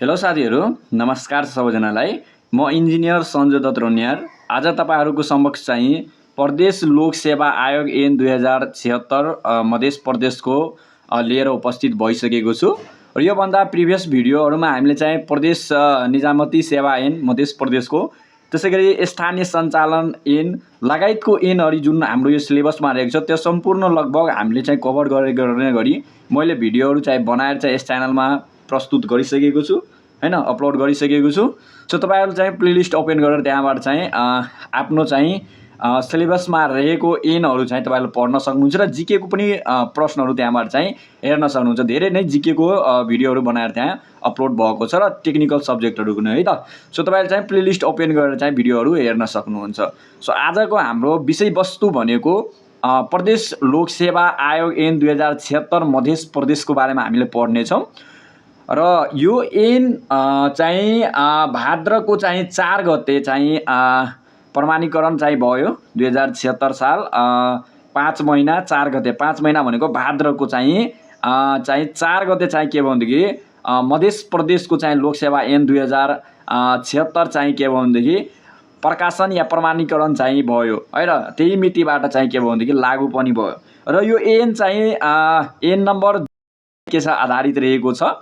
Hello साथीहरू, नमस्कार सबैजनालाई। म इन्जिनियर सञ्जय दत्त रोनियार। आज तपाईहरुको समक्ष चाहिँ प्रदेश लोक सेवा आयोग ऐन 2076 मध्य प्रदेशको लिएर उपस्थित भइसकेको छु। र यो भन्दा प्रिभियस भिडियोहरुमा हामीले चाहिँ प्रदेश निजामती सेवा ऐन मध्य प्रदेशको, त्यसैगरी स्थानीय सञ्चालन ऐन लगायतको ऐनहरु जुन हाम्रो यो सिलेबसमा रहेको छ त्यो सम्पूर्ण लगभग हामीले चाहिँ कभर गर्ने गरी मैले भिडियोहरु चाहिँ बनाएर चाहिँ यस च्यानलमा प्रस्तुत गरिसकेको छु हैन, अपलोड गरिसकेको छु। सो तपाईहरु चाहिँ प्लेलिस्ट ओपन गरेर त्यहाँबाट चाहिँ आफ्नो चाहिँ सिलेबसमा रहेको ऐनहरु चाहिँ तपाईहरुले पढ्न सक्नुहुन्छ र जीके को पनि प्रश्नहरु त्यहाँबाट चाहिँ हेर्न सक्नुहुन्छ। धेरै नै जीके को भिडियोहरु बनाएर त्यहाँ अपलोड भएको छ र टेक्निकल सब्जेक्टहरु पनि है त। सो तपाईहरुले चाहिँ प्लेलिस्ट ओपन गरेर चाहिँ भिडियोहरु हेर्न सक्नुहुन्छ। सो आजको हाम्रो विषयवस्तु भनेको प्रदेश लोक सेवा आयोग ऐन 2076 मध्य प्रदेशको बारेमा हामीले पढ्ने छौं। र यो ऐन चाहिँ भाद्रको चाहिँ 4 गते चाहिँ प्रमाणीकरण चाहिँ भयो। 2076 साल 5 महिना 4 गते, 5 महिना भनेको भाद्रको चाहिँ 4 गते चाहिँ के भन्दाखेरि मध्य प्रदेशको चाहिँ लोक सेवा ऐन 2076 चाहिँ के भन्दाखेरि प्रकाशन या प्रमाणीकरण चाहिँ भयो है र त्यही मितिबाट चाहिँ के भन्दाखेरि लागू पनि भयो। र यो ऐन चाहिँ ऐन नम्बर के छ आधारित रहेको छ।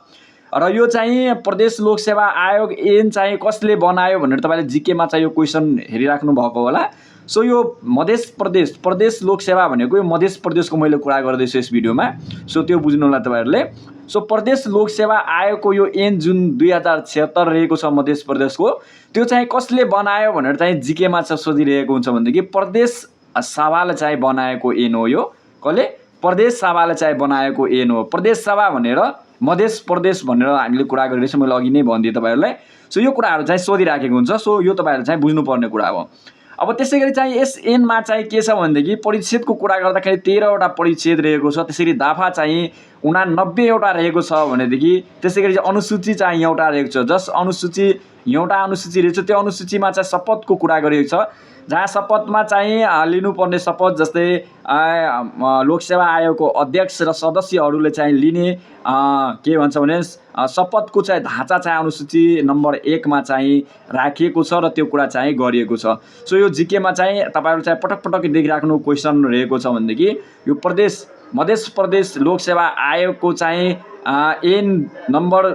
र यो चाहिँ प्रदेश लोक सेवा आयोग ऐन चाहिँ कसले बनायो भनेर तपाईले जीके मा चाहिँ यो क्वेशन हेरिराख्नु भएको होला। सो यो मध्य प्रदेश लोक सेवा भनेको यो मध्य प्रदेशको मैले कुरा गर्दैछु यस भिडियोमा। सो त्यो बुझ्नु होला तपाईहरुले। सो प्रदेश लोक सेवा आयोगको यो ऐन जुन 2076 रहेको छ मध्य प्रदेशको, त्यो चाहिँ कसले बनायो भनेर चाहिँ जीके मा चाहिँ सोधिरहेको हुन्छ भनेदेखि प्रदेश सभाले चाहिँ बनाएको ऐन हो। यो कसले? प्रदेश सभाले चाहिँ बनाएको ऐन हो। प्रदेश सभा भनेर मध्य प्रदेश भनेर हामीले कुरा गरिरहेछौं, मैले अघि नै भनिदिए तपाईहरुलाई। सो यो कुराहरु चाहिँ सोधिराखेको हुन्छ। सो यो तपाईहरुले चाहिँ बुझ्नुपर्ने कुरा हो। अब त्यसैगरी चाहिँ यस ऐन मा चाहिँ के छ भनेदेखि परिच्छेदको कुरा गर्दाखेरि 13 वटा परिच्छेद रहेको छ। त्यसैगरी दफा चाहिँ 89 वटा रहेको छ भनेदेखि त्यसैगरी चाहिँ अनुसूची चाहिँ एउटा रहेको छ। जस अनुसूची एउटा अनुसूची रहेछ त्यो अनुसूचीमा चाहिँ शपथको कुरा गरिएको छ, जहाँ शपथमा चाहिँ लिनुपर्ने शपथ जस्तै लोक सेवा आयोगको अध्यक्ष र सदस्यहरूले चाहिँ लिने के भन्छ भने शपथको चाहिँ ढाँचा चाहिँ अनुसूची नम्बर 1 मा चाहिँ राखिएको छ र त्यो कुरा चाहिँ गरिएको छ। सो यो जीके मा चाहिँ तपाईहरु चाहिँ पटक पटक देखिराख्नु क्वेशन रहेको छ भनेदेखि यो प्रदेश मध्य प्रदेश लोक सेवा आयोगको चाहिँ ऐन नम्बर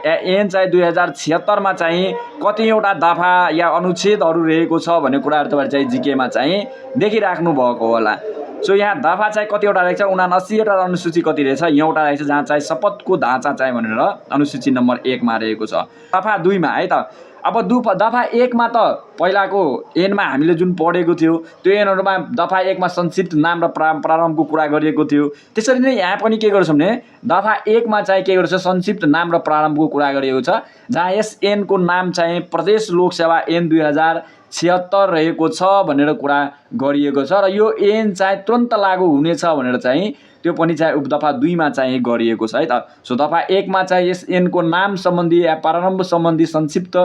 ऐन चाहिँ 2076 मा चाहिँ कतिवटा दफा या अनुच्छेदहरु रहेको छ भन्ने कुराहरु तपाईहरु चाहिँ जीके मा चाहिँ देखिराख्नु भएको होला। सो यहाँ दफा चाहिँ कतिवटा रहेको छ 79 वटा अनुसूची कति रहेछ एउटा रहेछ, जहाँ चाहिँ शपथको ढाँचा चाहिँ भनेर अनुसूची नम्बर 1 मा रहेको छ। दफा 2 मा है त। अब दफा 1 मा त पहिलाको ऐन मा हामीले जुन पढेको थियो त्यो ऐनहरुमा दफा 1 मा संक्षिप्त नाम र प्रारम्भको कुरा गरिएको थियो। त्यसरी नै यहाँ पनि के गर्छ भने दफा 1 मा चाहिँ के गर्छ संक्षिप्त नाम र प्रारम्भको कुरा गरिएको छ, जहाँ यस ऐन को नाम चाहिँ प्रदेश लोक सेवा ऐन 2076 रहेको छ भनेर कुरा गरिएको छ। र यो ऐन चाहिँ तुरन्त लागू हुनेछ भनेर चाहिँ त्यो पनि चाहिँ दफा 2 मा चाहिँ गरिएको छ है त। सो दफा 1 मा चाहिँ यस ऐन को नाम सम्बन्धी या प्रारम्भ सम्बन्धी संक्षिप्त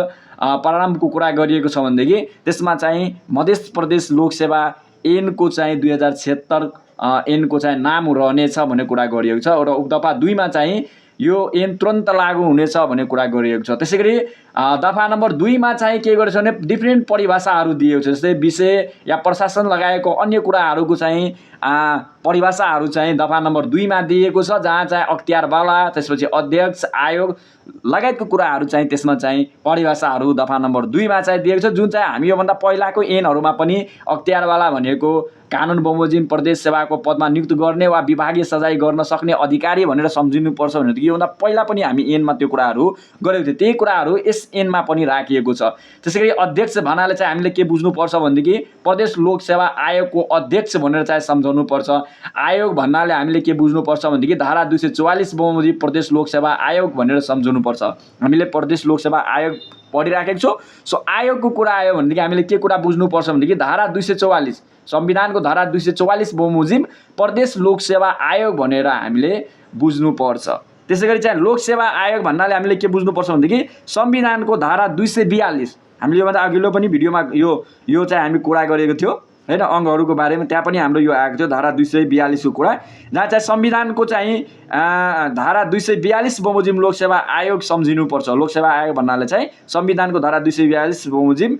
प्रारम्भको कुरा गरिएको छ भनेदेखि त्यसमा चाहिँ मध्य प्रदेश लोक सेवा ऐन को चाहिँ 2076 ऐन को चाहिँ नाम रहनेछ भन्ने कुरा गरिएको छ। र दफा 2 मा चाहिँ यो ऐन तुरन्त लागू हुनेछ भन्ने कुरा गरिएको छ। त्यसैगरी दफा नम्बर 2 मा चाहिँ के गरेछ भने डिफ्रेन्ट परिभाषाहरु दिएको छ, जस्तै विषय या प्रशासन लगायतको अन्य कुराहरुको चाहिँ परिभाषाहरु चाहिँ दफा नम्बर 2 मा दिएको छ, जहाँ चाहिँ अख्तियारवाला त्यसपछि अध्यक्ष आयोग लगायतको कुराहरु चाहिँ त्यसमा चाहिँ परिभाषाहरु दफा नम्बर 2 मा चाहिँ दिएको छ। जुन चाहिँ हामी यो भन्दा पहिलाको ऐनहरुमा पनि अख्तियारवाला भनेको कानुन बमोजिम प्रदेश सेवाको पदमा नियुक्त गर्ने वा विभागीय सजाय गर्न सक्ने अधिकारी भनेर सम्झिनु पर्छ भनेर यो भन्दा पहिला पनि हामी ऐनमा त्यो कुराहरु गरेको थियो। त्यही कुराहरु यस ऐनमा पनि राखिएको छ। त्यसैगरी अध्यक्ष भन्नाले चाहिँ हामीले के बुझ्नु पर्छ भनेदेखि प्रदेश लोक सेवा आयोगको अध्यक्ष भनेर चाहिँ सम्झाउनु पर्छ। आयोग भन्नाले हामीले के बुझ्नु पर्छ भनेदेखि धारा 244 बमोजिम प्रदेश लोक सेवा आयोग भनेर सम्झाउनु पर्छ। हामीले प्रदेश लोक सेवा आयोग पढिराखेको छौं। सो आयोगको कुरा आयो भनेदेखि हामीले के कुरा बुझ्नु पर्छ भनेदेखि धारा 244 संविधानको धारा 244 बमोजिम प्रदेश लोक सेवा आयोग भनेर हामीले बुझ्नु पर्छ। त्यसैगरी चाहिँ लोक सेवा आयोग भन्नाले हामीले के बुझ्नु पर्छ भनेदेखि संविधानको धारा 242 हामीले यो भन्दा अघिल्लो पनि भिडियोमा यो चाहिँ हामी कुरा गरेको थियो। हैन अङ्गहरूको बारेमा त्यहाँ पनि हाम्रो यो आएको थियो धारा 242 को कुरा, जहाँ चाहिँ संविधानको चाहिँ धारा 242 बमोजिम लोकसेवा आयोग सम्झिनुपर्छ। लोकसेवा आयोग भन्नाले चाहिँ संविधानको धारा 242 बमोजिम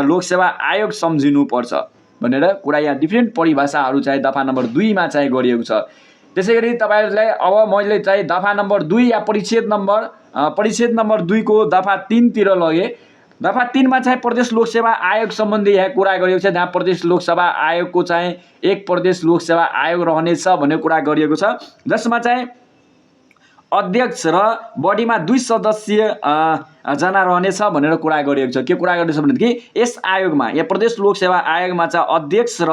लोकसेवा आयोग सम्झिनुपर्छ भनेर कुरा यहाँ डिफ्रेन्ट परिभाषाहरू चाहिँ दफा नम्बर 2 मा चाहिँ गरिएको छ। त्यसैगरी तपाईहरुलाई अब मैले चाहिँ दफा नम्बर 2 या परिच्छेद नम्बर 2 को दफा 3 तिर लगे। दफा 3 मा चाहिँ प्रदेश लोकसेवा आयोग सम्बन्धी यहाँ कुरा गरिएको छ, जहाँ प्रदेश लोकसेवा आयोगको चाहिँ एक प्रदेश लोकसेवा आयोग रहनेछ भन्ने कुरा गरिएको छ, जसमा चाहिँ अध्यक्ष र बडीमा 2 सदस्यीय जना रहनेछ भनेर कुरा गरिएको छ। के कुरा गरिएको छ भनेदेखि यस आयोगमा या प्रदेश लोकसेवा आयोगमा चाहिँ अध्यक्ष र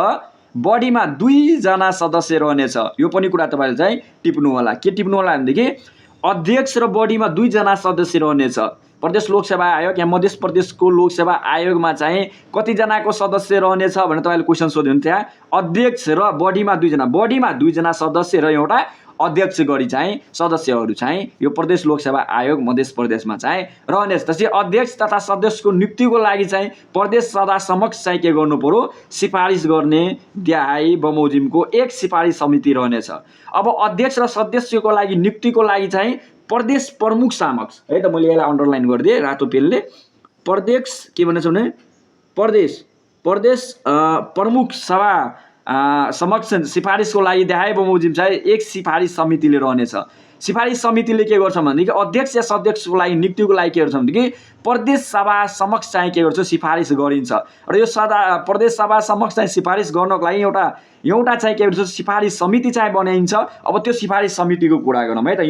बडीमा 2 जना सदस्य रहनेछ। यो पनि कुरा तपाईले चाहिँ टिप्नु होला। के टिप्नु होला भनेदेखि अध्यक्ष र बडीमा 2 जना सदस्य रहनेछ। प्रदेश लोकसेवा आयोग या मध्य प्रदेशको लोकसेवा आयोगमा चाहिँ कति जनाको सदस्य रहनेछ भनेर तपाईले क्वेशन सोध्यो भने त्यहाँ अध्यक्ष र बडीमा 2 जना, बडीमा 2 जना सदस्य र एउटा अध्यक्ष गरी चाहिँ सदस्यहरू चाहिँ यो प्रदेश लोकसेवा आयोग मध्य प्रदेशमा चाहिँ रहनेछ। त्यसै अध्यक्ष तथा सदस्यको नियुक्तिको लागि चाहिँ प्रदेश सभा समक्ष चाहिँ के गर्नु पर्यो, सिफारिस गर्ने देहाई बमोजिमको एक सिफारिस समिति रहनेछ। अब अध्यक्ष र सदस्यको लागि नियुक्तिको लागि चाहिँ प्रदेश प्रमुख समक्ष, है त मैले यसलाई अन्डरलाइन गरिदिए रातो पेनले, प्रदेश के भनेछ भने प्रदेश प्रमुख सभा समक्ष सिफारिसको लागि देहाई बमोजिम चाहिँ एक सिफारिस समितिले रहनेछ। सिफारिस समितिले के गर्छ भनेदेखि अध्यक्ष या सदस्यको लागि नियुक्तिको लागि के गर्छ भनेदेखि प्रदेश सभा समक्ष चाहिँ के गर्छ, सिफारिस गरिन्छ। र यो प्रदेश सभा समक्ष चाहिँ सिफारिस गर्नको लागि एउटा चाहिँ के गर्छ, सिफारिस समिति चाहिँ बनाइन्छ। अब त्यो सिफारिस समितिको कुरा गरौँ है त।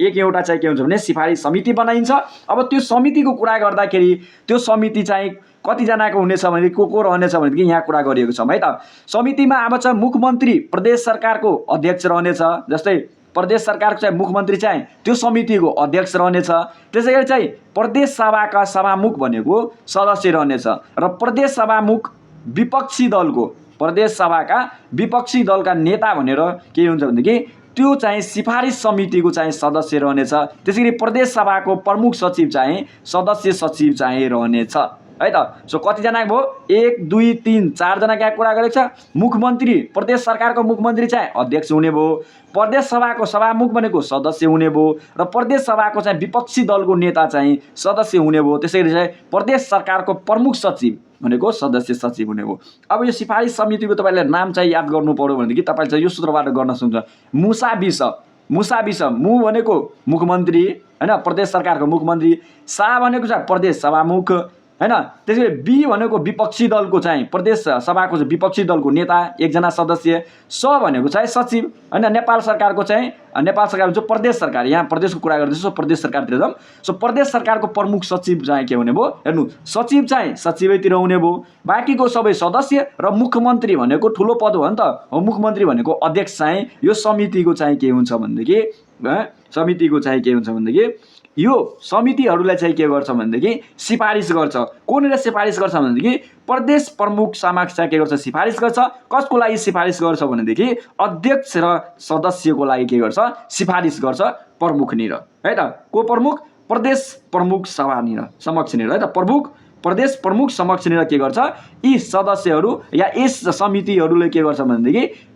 एउटा चाहिँ के हुन्छ भने सिफारिस समिति बनाइन्छ। अब त्यो समितिको कुरा गर्दाखेरि त्यो समिति चाहिँ कतिजनाको हुनेछ भने को रहनेछ भनेदेखि यहाँ कुरा गरिएको छ है त। समितिमा अब चाहिँ मुख्यमन्त्री प्रदेश सरकारको अध्यक्ष रहनेछ। जस्तै प्रदेश सरकारको चाहिँ मुख्यमन्त्री चाहिँ त्यो समितिको अध्यक्ष रहनेछ। त्यसैगरी चाहिँ प्रदेश सभाका सभामुख भनेको सदस्य रहनेछ र प्रदेश सभामुख विपक्षी दलको, प्रदेश सभाका विपक्षी दलका नेता भनेर के हुन्छ भनेदेखि त्यो चाहिँ सिफारिस समितिको चाहिँ सदस्य रहनेछ। त्यसैगरी प्रदेश सभाको प्रमुख सचिव चाहिँ सदस्य सचिव चाहिँ रहनेछ है त। सो कतिजना भयो, 1 2 3 4 जना क्या कुरा गरेको छ। मुख्यमन्त्री प्रदेश सरकारको मुख्यमन्त्री चाहिँ अध्यक्ष हुने भयो, प्रदेश सभाको सभामुख भनेको सदस्य हुने भयो र प्रदेश सभाको चाहिँ विपक्षी दलको नेता चाहिँ सदस्य हुने भयो। त्यसैगरी चाहिँ प्रदेश सरकारको प्रमुख सचिव भनेको सदस्य सचिव हुने भयो। अब यो सिफारिस समितिको तपाईले नाम चाहिँ याद गर्नु पर्यो भनेदेखि तपाईले चाहिँ यो सूत्रबाट गर्न सक्नुहुन्छ। मुसा बिस मु भनेको मुख्यमन्त्री हैन, प्रदेश सरकारको मुख्यमन्त्री, सा भनेको चाहिँ प्रदेश सभामुख हैन, त्यसैगरी बी भनेको विपक्षी दलको चाहिँ प्रदेश सभाको चाहिँ विपक्षी दलको नेता एकजना सदस्य, स भनेको चाहिँ सचिव हैन, नेपाल सरकारको जो प्रदेश सरकार, यहाँ प्रदेशको कुरा गर्दैछ सो प्रदेश सरकारतिर जाउँ। सो प्रदेश सरकारको प्रमुख सचिव चाहिँ के हुने भयो, हेर्नु सचिव चाहिँ सचिवैतिर हुने भयो। बाँकीको सबै सदस्य र मुख्यमन्त्री भनेको ठुलो पद हो नि त, हो मुख्यमन्त्री भनेको अध्यक्ष चाहिँ यो समितिको चाहिँ के हुन्छ भनेदेखि यो समितिहरूलाई चाहिँ के गर्छ भनेदेखि सिफारिस गर्छ। कोनीले सिफारिस गर्छ भनेदेखि प्रदेश प्रमुख समक्ष चाहिँ के गर्छ, सिफारिस गर्छ। कसको लागि सिफारिस गर्छ भनेदेखि अध्यक्ष र सदस्यको लागि के गर्छ, सिफारिस गर्छ प्रमुखनिर है त। को प्रमुख, प्रदेश प्रमुख सभानिर समक्षनिर है त। प्रदेश प्रमुख समक्षनिर के गर्छ, यी सदस्यहरू या यस समितिहरूले के गर्छ भनेदेखि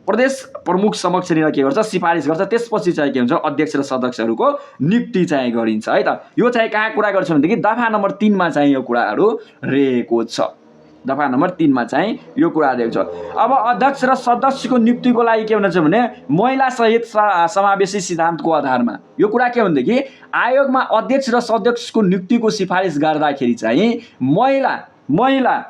प्रदेश प्रमुख समक्षनिर के गर्छ, सिफारिस गर्छ। त्यसपछि चाहिँ के हुन्छ, अध्यक्ष र सदस्यहरूको नियुक्ति चाहिँ गरिन्छ है त। यो चाहिँ कहाँ कुरा गर्छ भनेदेखि दफा नम्बर 3 मा चाहिँ यो कुराहरू रहेको छ। दफा नम्बर 3 मा चाहिँ यो कुरा रहेको छ। अब अध्यक्ष र सदस्यको नियुक्तिको लागि के हुनेछ भने महिला सहित समावेशी सिद्धान्तको आधारमा यो कुरा के भनेदेखि आयोगमा अध्यक्ष र सदस्यको नियुक्तिको सिफारिस गर्दाखेरि चाहिँ महिला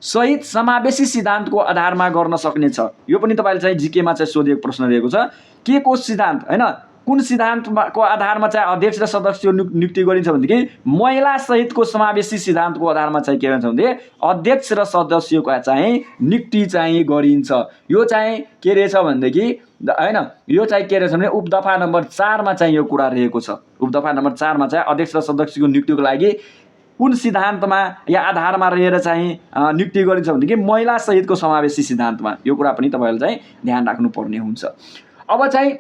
सहित समावेशी सिद्धान्तको आधारमा गर्न सक्नेछ। यो पनि तपाईले चाहिँ जीकेमा चाहिँ सोधिएको प्रश्न रहेको छ। के को सिद्धान्त हैन, कुन सिद्धान्तको आधारमा चाहिँ अध्यक्ष र सदस्यको नियुक्ति गरिन्छ भनेदेखि महिला सहितको समावेशी सिद्धान्तको आधारमा चाहिँ के हुन्छ भने अध्यक्ष र सदस्यको चाहिँ नियुक्ति चाहिँ गरिन्छ। यो चाहिँ के रहेछ भनेदेखि हैन, यो चाहिँ के रहेछ भने उपदफा नम्बर 4 मा चाहिँ यो कुरा रहेको छ। उपदफा नम्बर 4 मा चाहिँ अध्यक्ष र सदस्यको नियुक्तिको लागि कुन सिद्धान्तमा या आधारमा रहेर चाहिँ नियुक्ति गरिन्छ भनेदेखि महिला सहितको समावेशी सिद्धान्तमा। यो कुरा पनि तपाईहरुले चाहिँ ध्यान राख्नुपर्ने हुन्छ। अब चाहिँ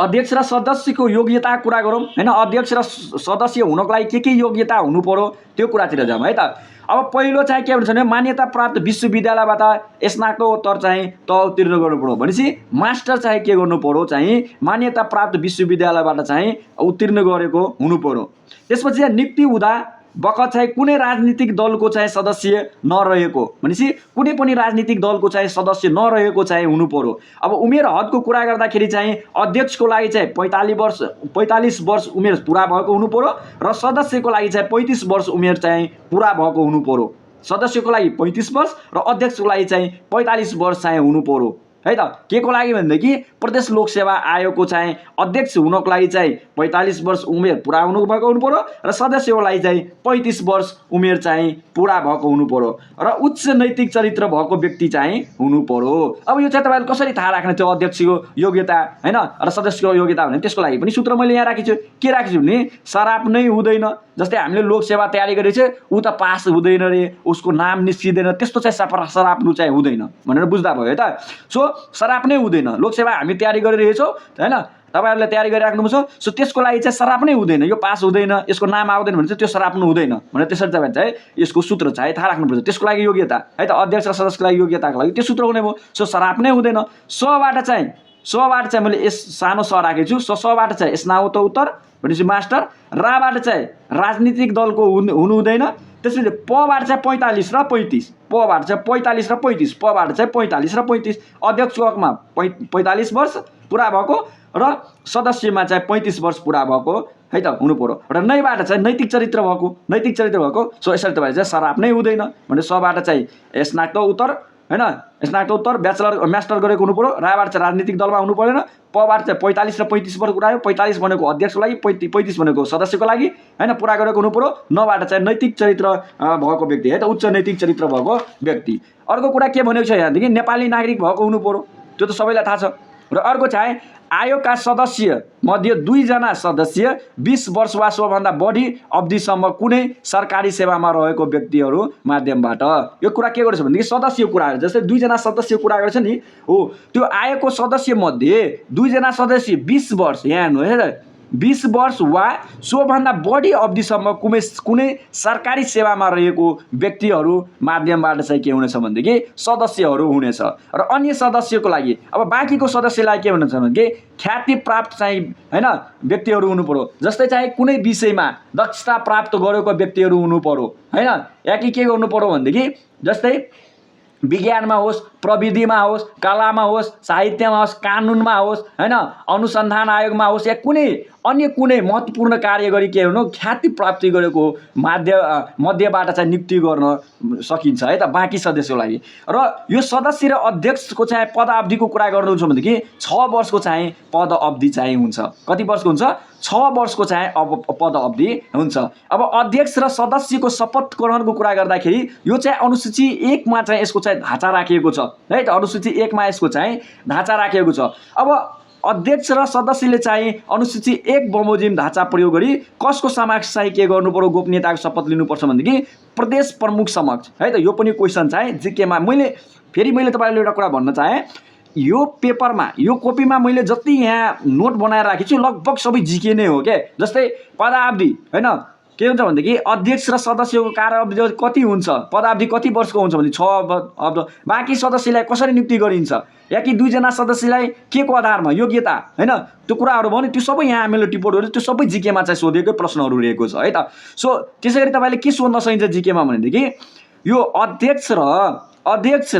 अध्यक्ष र सदस्यको योग्यता कुरा गरौँ हैन। अध्यक्ष र सदस्य हुनको लागि के योग्यता हुनु पर्यो त्यो कुरातिर जाउँ है त। अब पहिलो चाहिँ के भन्छ भने मान्यता प्राप्त विश्वविद्यालयबाट स्नातकोत्तर चाहिँ उत्तीर्ण गर्नु पर्यो। भनेपछि मास्टर चाहिँ के गर्नु पर्यो चाहिँ मान्यता प्राप्त विश्वविद्यालयबाट चाहिँ उत्तीर्ण गरेको हुनु पर्यो। त्यसपछि नियुक्ति हुँदा बखत चाहिँ कुनै राजनीतिक दलको चाहिँ सदस्य नरहेको, भनेपछि कुनै पनि राजनीतिक दलको चाहिँ सदस्य नरहेको चाहिँ हुनु पर्यो। अब उमेर हदको कुरा गर्दाखेरि चाहिँ अध्यक्षको लागि चाहिँ 45 वर्ष उमेर पुरा भएको हुनु पर्यो र सदस्यको लागि चाहिँ 35 वर्ष उमेर चाहिँ पुरा भएको हुनु पर्यो। सदस्यको लागि 35 वर्ष र अध्यक्षको लागि चाहिँ 45 वर्ष चाहिँ हुनु पर्यो है त। के को लागि भनेदेखि प्रदेश लोकसेवा आयोगको चाहिँ अध्यक्ष हुनको लागि चाहिँ 45 वर्ष उमेर पुरा हुनु भएको हुनु पर्यो र सदस्यको लागि चाहिँ 35 वर्ष उमेर चाहिँ पुरा भएको हुनु पर्यो र उच्च नैतिक चरित्र भएको व्यक्ति चाहिँ हुनु पर्यो। अब यो चाहिँ तपाईहरुले कसरी थाहा राख्ने त्यो अध्यक्षको योग्यता हैन र सदस्यको योग्यता भने त्यसको लागि पनि सूत्र मैले यहाँ राखेछु। के राखेछु भने सराप नै हुँदैन। जस्तै हामीले लोकसेवा तयारी गरेछ उ त पास हुँदैन रे, उसको नाम निस्किँदैन, त्यस्तो चाहिँ सराप्नु चाहिँ हुँदैन भनेर बुझ्दा भयो है त। सो सराप नै हुँदैन। लोकसेवा हामी तयारी गरिरहेछौँ हैन, तपाईहरुले तयारी गरिराख्नुहुन्छ, सो त्यसको लागि चाहिँ सराप नै हुँदैन। यो पास हुँदैन, यसको नाम आउँदैन भने चाहिँ त्यो सराप्नु हुँदैन भनेर त्यसरी तपाईहरु चाहिँ यसको सूत्र चाहिँ थाहा राख्नुपर्छ। त्यसको लागि योग्यता है त, अध्यक्ष र सदस्यको लागि योग्यताको लागि त्यो सूत्र हुने भयो। सो सराप नै हुँदैन। सबाट चाहिँ मैले यस सानो स राखेछु। सबाट चाहिँ स्नातकोत्तर भनेपछि मास्टर, राबाट चाहिँ राजनीतिक दलको हुनु हुँदैन। त्यसपछि पबाट चाहिँ 45 र 35, पबाट चाहिँ 45 र 35, पबाट चाहिँ 45 र 35, अध्यक्षको हकमा 45 वर्ष पुरा भएको र सदस्यमा चाहिँ 35 वर्ष पुरा भएको है त हुनु पर्यो। र नैबाट चाहिँ नैतिक चरित्र भएको। सो यसरी तपाईहरु चाहिँ सराप नै हुँदैन भने सबाट चाहिँ स्नातकोत्तर हैन, स्नातकोत्तर मास्टर गरेको हुनु पर्यो। राबाट चाहिँ राजनीतिक दलमा हुनु पर्दैन। पबाट चाहिँ 45 र 35 वर्ष पुरा, 45 भनेको अध्यक्षको लागि, 35 भनेको सदस्यको लागि हैन पुरा गरेको हुनु पर्यो। नबाट चाहिँ नैतिक चरित्र भएको व्यक्ति है त, उच्च नैतिक चरित्र भएको व्यक्ति। अर्को कुरा के भनेको छ यहाँदेखि नेपाली नागरिक भएको हुनु पर्यो, त्यो त सबैलाई थाहा छ। र अर्को चाहिँ आयोगका सदस्य मध्ये 2 जना सदस्य 20 वर्ष वा सोभन्दा बढी अवधिसम्म कुनै सरकारी सेवामा रहेको व्यक्तिहरू माध्यमबाट। यो कुरा के गर्छ भनेदेखि सदस्य कुरा, जस्तै 2 जना सदस्य कुरा गर्छ नि हो, त्यो आयोगको सदस्य मध्ये 2 जना सदस्य 20 वर्ष, यहाँ हेर्नु है, 20 वर्ष वा सोभन्दा बढी अवधिसम्म कुनै सरकारी सेवामा रहेको व्यक्तिहरू माध्यमबाट चाहिँ के हुनेछ भनेदेखि सदस्यहरू हुनेछ। र अन्य सदस्यको लागि अब बाँकीको सदस्यलाई के हुनेछ भनेदेखि ख्याति प्राप्त चाहिँ हैन व्यक्तिहरू हुनु पर्यो। जस्तै चाहिँ कुनै विषयमा दक्षता प्राप्त गरेको व्यक्तिहरू हुनु पर्यो हैन, या के गर्नु पर्यो भनेदेखि जस्तै विज्ञानमा होस्, प्रविधिमा होस्, कलामा होस्, साहित्यमा होस्, कानुनमा होस् हैन, अनुसन्धान आयोगमा होस्, या अन्य कुनै महत्त्वपूर्ण कार्य गरी के हुनु ख्याति प्राप्ति गरेको मध्यबाट चाहिँ नियुक्ति गर्न सकिन्छ है त बाँकी सदस्यको लागि। र यो सदस्य र अध्यक्षको चाहिँ पदावधिको कुरा गर्नुहुन्छ भनेदेखि 6 वर्षको चाहिँ पद अवधि चाहिँ हुन्छ। कति वर्षको हुन्छ? 6 वर्षको चाहिँ पद अवधि हुन्छ। अब अध्यक्ष र सदस्यको शपथ ग्रहणको कुरा गर्दाखेरि यो चाहिँ अनुसूची 1 मा चाहिँ यसको चाहिँ ढाँचा राखिएको छ है त। अनुसूची 1 मा यसको चाहिँ ढाँचा राखिएको छ। अब अध्यक्ष र सदस्यले चाहिँ अनुसूची 1 बमोजिम ढाँचा प्रयोग गरी कसको समक्ष चाहिँ के गर्नु पर्यो गोपनीयताको शपथ लिनुपर्छ भनेदेखि प्रदेश प्रमुख समक्ष है त। यो पनि क्वेसन चाहिँ जिकेमा मैले तपाईहरुलाई एउटा कुरा भन्न चाहे, यो पेपरमा यो कपीमा मैले जति यहाँ नोट बनाएर राखेको छु लगभग सबै जिके नै हो के। जस्तै पदावधि हैन के हुन्छ भनेदेखि अध्यक्ष र सदस्यको कार्यावधि कति हुन्छ, पदावधि कति वर्षको हुन्छ भने 6 बाँकी सदस्यलाई कसरी नियुक्ति गरिन्छ, या कि 2 जना सदस्यलाई के को आधारमा योग्यता हैन, त्यो कुराहरू भयो नि त्यो सबै यहाँ हामीले टिप्पणी गरेर त्यो सबै जिकेमा चाहिँ सोधेकै प्रश्नहरू रहेको छ है त। सो त्यसैगरी तपाईले के सोध्न सकिन्छ जिकेमा भनेदेखि यो अध्यक्ष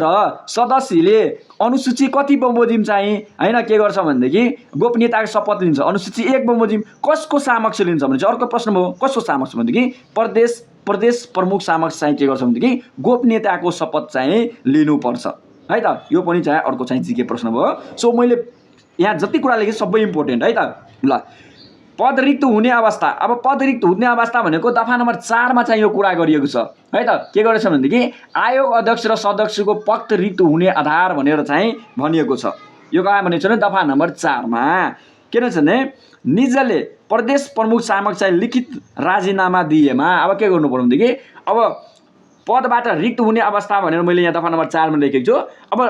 र सदस्यले अनुसूची कति बमोजिम चाहिँ हैन के गर्छ भनेदेखि गोपनीयताको शपथ लिन्छ। अनुसूची 1 बमोजिम कसको सामक्ष लिन्छ भने चाहिँ अर्को प्रश्न हो, कसको सामक्ष भनेदेखि प्रदेश प्रमुख सामक्ष चाहिँ के गर्छ भनेदेखि गोपनीयताको शपथ चाहिँ लिनुपर्छ है त। यो पनि चाहिँ अर्को चाहिँ जिके प्रश्न भयो। सो मैले यहाँ जति कुरा लेखेँ सबै इम्पोर्टेन्ट है त। ल पद रिक्त हुने अवस्था, अब पद रिक्त हुने अवस्था भनेको दफा नम्बर 4 मा चाहिँ यो कुरा गरिएको छ है त। के गरेछ भनेदेखि आयोग अध्यक्ष र सदस्यको पद रिक्त हुने आधार भनेर चाहिँ भनिएको छ। यो कहाँ भनेको छ भने दफा नम्बर 4 मा के रहेछ भने निजले प्रदेश प्रमुख सामक्ष चाहिँ लिखित राजीनामा दिएमा अब के गर्नु पर्यो भनेदेखि अब पदबाट रिक्त हुने अवस्था भनेर मैले यहाँ दफा नम्बर 4 मा लेखेको छु। अब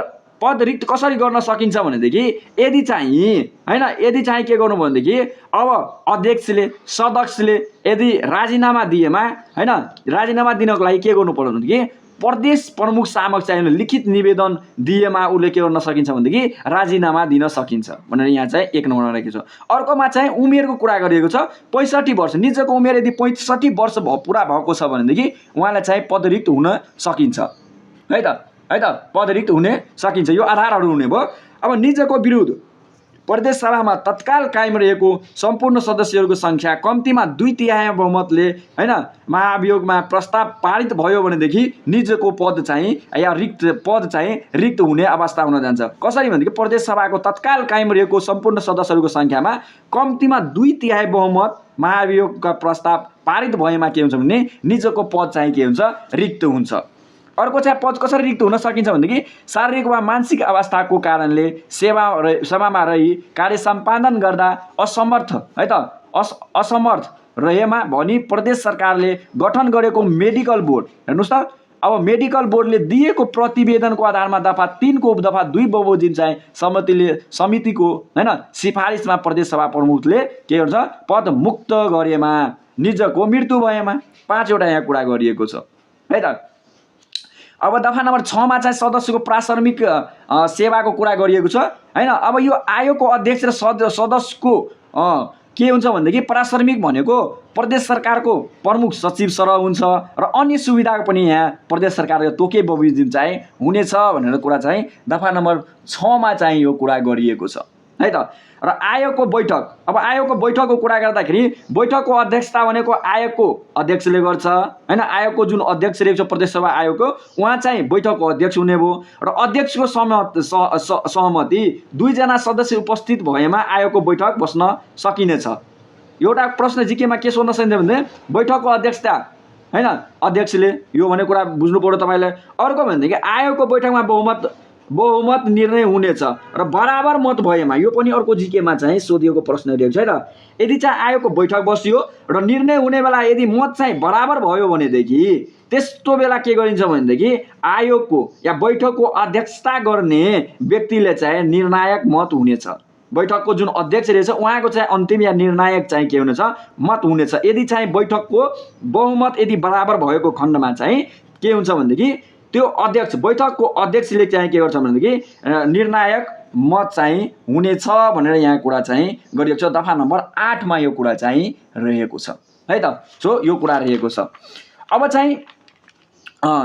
पद रिक्त कसरी गर्न सकिन्छ भनेदेखि यदि चाहिँ हैन यदि चाहिँ के गर्नु भनेदेखि अब अध्यक्षले सदस्यले यदि राजीनामा दिएमा हैन राजीनामा दिनको लागि के गर्नु पर्यो भनेदेखि प्रदेश प्रमुख समक्ष चाहिँ लिखित निवेदन दिएमा उसले के गर्न सकिन्छ भनेदेखि राजीनामा दिन सकिन्छ भनेर यहाँ चाहिँ 1 नम्बरमा राखेको छ। अर्कोमा चाहिँ उमेरको कुरा गरिएको छ 65 वर्ष निजको उमेर यदि 65 वर्ष पुरा भएको छ भनेदेखि उहाँलाई चाहिँ पदरिक्त हुन सकिन्छ है त पदरिक्त हुने सकिन्छ। यो आधारहरू हुने भयो। अब निजको विरुद्ध प्रदेश सभामा तत्काल कायम रहेको सम्पूर्ण सदस्यहरूको संख्या कम्तीमा 2/3 बहुमतले हैन महाभियोगमा प्रस्ताव पारित भयो भनेदेखि निजको पद चाहिँ या पद चाहिँ रिक्त हुने अवस्था हुन जान्छ। कसरी भनेदेखि प्रदेश सभाको तत्काल कायम रहेको सम्पूर्ण सदस्यहरूको संख्यामा कम्तीमा 2/3 बहुमत महाभियोगका प्रस्ताव पारित भएमा के हुन्छ भने निजको पद चाहिँ के हुन्छ रिक्त हुन्छ। अर्को चाहिँ पद कसरी रिक्त हुन सकिन्छ भनेदेखि शारीरिक वा मानसिक अवस्थाको कारणले सेवामा रही कार्य सम्पादन गर्दा असमर्थ है त असमर्थ रहेमा भनी प्रदेश सरकारले गठन गरेको मेडिकल बोर्ड हेर्नुस् त अब मेडिकल बोर्डले दिएको प्रतिवेदनको आधारमा दफा 3 को दफा 2 बमोजिम चाहिँ समितिको हैन सिफारिसमा प्रदेश सभा प्रमुखले के गर्छ पद मुक्त गरेमा निजको मृत्यु भएमा 5 वटा यहाँ कुरा गरिएको छ है त। अब दफा नम्बर 6 मा चाहिँ सदस्यको प्राथमिक सेवाको कुरा गरिएको छ हैन। अब यो आयोगको अध्यक्ष र सदस्यको के हुन्छ भनेदेखि प्राथमिक भनेको प्रदेश सरकारको प्रमुख सचिव सरह हुन्छ र अन्य सुविधा पनि यहाँ प्रदेश सरकारको तोके बमोजिम चाहिँ हुनेछ भनेर कुरा चाहिँ दफा नम्बर 6 मा चाहिँ यो कुरा गरिएको छ है त। र आयोगको बैठक अब आयोगको बैठकको कुरा गर्दाखेरि बैठकको अध्यक्षता भनेको आयोगको अध्यक्षले गर्छ हैन। आयोगको जुन अध्यक्ष रहेको छ प्रदेश सभा आयोगको उहाँ चाहिँ बैठकको अध्यक्ष हुने भयो र अध्यक्षको सहमति 2 जना सदस्य उपस्थित भएमा आयोगको बैठक बस्न सकिनेछ। एउटा प्रश्न जिकेमा के सोध्न सकिन्छ भने बैठकको अध्यक्षता हैन अध्यक्षले यो भन्ने कुरा बुझ्नु पर्यो तपाईले। अर्को भनेदेखि आयोगको बैठकमा बहुमत निर्णय हुनेछ र बराबर मत भएमा यो पनि अर्को जिकेमा चाहिँ सोधिएको प्रश्न रहेको छ र यदि चाहिँ आयोगको बैठक बस्यो र निर्णय हुने बेला यदि मत चाहिँ बराबर भयो भनेदेखि त्यस्तो बेला के गरिन्छ भनेदेखि आयोगको या बैठकको अध्यक्षता गर्ने व्यक्तिले चाहिँ निर्णायक मत हुनेछ। बैठकको जुन अध्यक्ष रहेछ उहाँको चाहिँ अन्तिम या निर्णायक चाहिँ के हुनेछ मत हुनेछ। यदि चाहिँ बैठकको बहुमत यदि बराबर भएको खण्डमा चाहिँ के हुन्छ भनेदेखि त्यो अध्यक्ष बैठकको अध्यक्षले चाहिँ के गर्छ भनेदेखि निर्णायक मत चाहिँ हुनेछ भनेर यहाँ कुरा चाहिँ गरिएको छ। दफा नम्बर 8 मा यो कुरा चाहिँ रहेको छ है त। सो यो कुरा रहेको छ। अब चाहिँ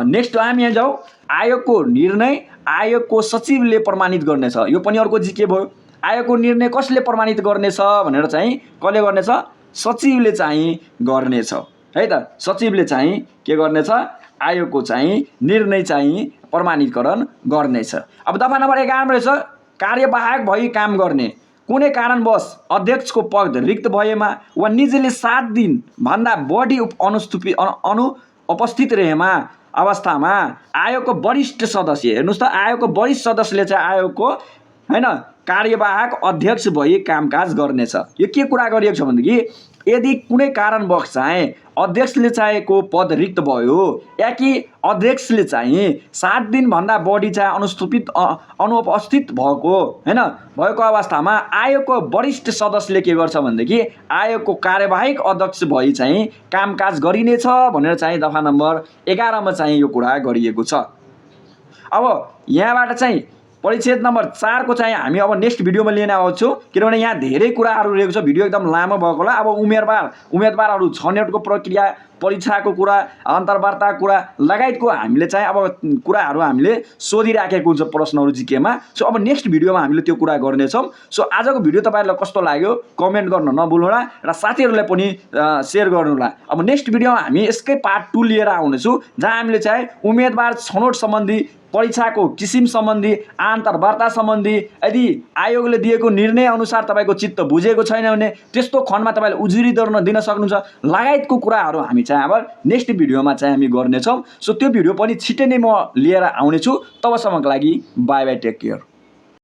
नेक्स्ट हामी यहाँ जाऊ आयोगको निर्णय आयोगको सचिवले प्रमाणित गर्नेछ। यो पनि अर्को जिके भयो। आयोगको निर्णय कसले प्रमाणित गर्नेछ भनेर चाहिँ कसले गर्नेछ सचिवले चाहिँ गर्नेछ है त। सचिवले चाहिँ के गर्नेछ आयोगको चाहिँ निर्णय चाहिँ प्रमाणीकरण गर्नेछ। अब दफा नम्बर 11 रहेछ कार्यवाहक भई काम गर्ने कुनै कारणवश अध्यक्षको पद रिक्त भएमा वा निजले 7 दिन भन्दा बढी अनुपस्थित रहेमा अवस्थामा आयोगको वरिष्ठ सदस्य हेर्नुस् त आयोगको वरिष्ठ सदस्यले चाहिँ आयोगको हैन कार्यवाहक अध्यक्ष भई कामकाज गर्नेछ। यो के कुरा गरिएको छ भनेदेखि यदि कुनै कारणवश चाहिँ अध्यक्षले चाहेको पद रिक्त भयो या कि अध्यक्षले चाहिँ 7 दिन भन्दा बढी चाहिँ अनुपस्थित भएको अवस्थामा आयोगको वरिष्ठ सदस्यले के गर्छ भनेदेखि आयोगको कार्यवाहक अध्यक्ष भई चाहिँ कामकाज गरिनेछ भनेर चाहिँ दफा नम्बर 11 मा चाहिँ यो कुरा गरिएको छ। अब यहाँबाट चाहिँ परिच्छेद नम्बर 4 को चाहिँ हामी अब नेक्स्ट भिडियोमा लिन आउँछौँ किनभने यहाँ धेरै कुराहरू रहेको छ। भिडियो एकदम लामो भएको होला। अब उम्मेदवारहरू छनौटको प्रक्रिया परीक्षाको कुरा अन्तर्वार्ता कुरा लगायतको हामीले चाहिँ अब कुराहरू हामीले सोधिराखेको हुन्छ प्रश्नहरू जिकेमा। सो अब नेक्स्ट भिडियोमा हामीले त्यो कुरा गर्नेछौँ। सो आजको भिडियो तपाईहरुलाई कस्तो लाग्यो कमेन्ट गर्न नभुल्नुहोला र साथीहरूलाई पनि शेयर गर्नुहोला। अब नेक्स्ट भिडियोमा हामी यसकै पार्ट 2 लिएर आउनेछौँ जहाँ हामीले चाहिँ उम्मेदवार छनौट सम्बन्धी परीक्षाको किसिम सम्बन्धी अन्तर्वार्ता सम्बन्धी यदि आयोगले दिएको निर्णय अनुसार तपाईको चित्त बुझेको छैन भने त्यस्तो खण्डमा तपाईले उजुरी दिन सक्नुहुन्छ लगायतको कुराहरू हामी चाहिँ अब नेक्स्ट भिडियोमा चाहिँ हामी गर्नेछौँ। सो त्यो भिडियो पनि छिटै नै म लिएर आउनेछु। तबसम्मको लागि बाई बाई टेक केयर।